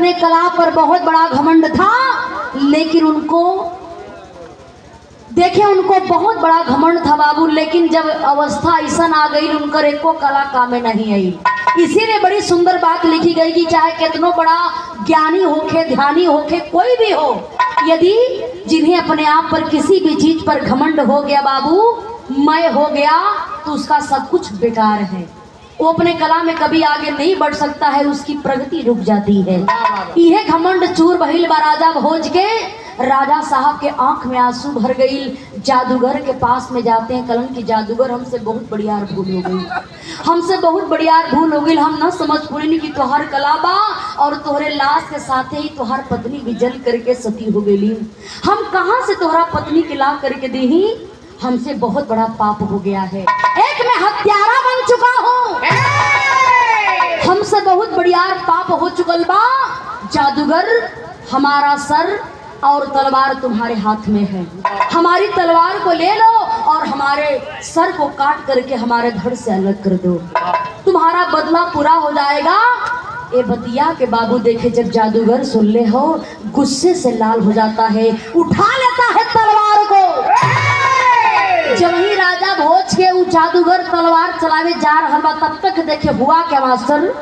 अपने कला पर बहुत बड़ा घमंड था, लेकिन उनको देखे उनको बहुत बड़ा घमंड था बाबू। लेकिन जब अवस्था ऐसा आ गई उनकर एको कला कामे नहीं आई। इसीलिए बड़ी सुंदर बात लिखी गई कि चाहे कितनो बड़ा ज्ञानी होके ध्यानी होके कोई भी हो, यदि जिन्हें अपने आप पर किसी भी चीज पर घमंड हो गया बाबू, मैं हो गया, तो उसका सब कुछ बेकार है। वो अपने कला में कभी आगे नहीं बढ़ सकता है, उसकी प्रगति रुक जाती है। यह घमंड चूर बहिल बा राजा भोज के। राजा साहब के आंख में आंसू भर गई। जादूगर के पास में जाते हैं, कलन की जादूगर हमसे बहुत बढ़िया भूल हो गई, हमसे बहुत बढ़िया भूल हो गई। हम न समझ पूरी कि तोहर कला बा और तोहरे लाश के साथ ही तोहर पत्नी भी जल करके सती हो गई। हम कहाँ से तोहरा पत्नी के ला करके दी, हमसे बहुत बड़ा पाप हो गया है। एक मैं हत्यारा बन चुका हूँ, हमसे बहुत बढ़िया पाप हो चुकल बा। जादूगर, हमारा सर और तलवार तुम्हारे हाथ में है, हमारी तलवार को ले लो और हमारे सर को काट करके हमारे धड़ से अलग कर दो, तुम्हारा बदला पूरा हो जाएगा। ये बतिया के बाबू देखे जब जादूगर सुन ले हो, गुस्से से लाल हो जाता है, उठा लेता है तलवार को। जब ही राजा भोज के वो जादूगर तलवार चलावे जा रहा बा, तब तक देखे हुआ क्या मास्टर,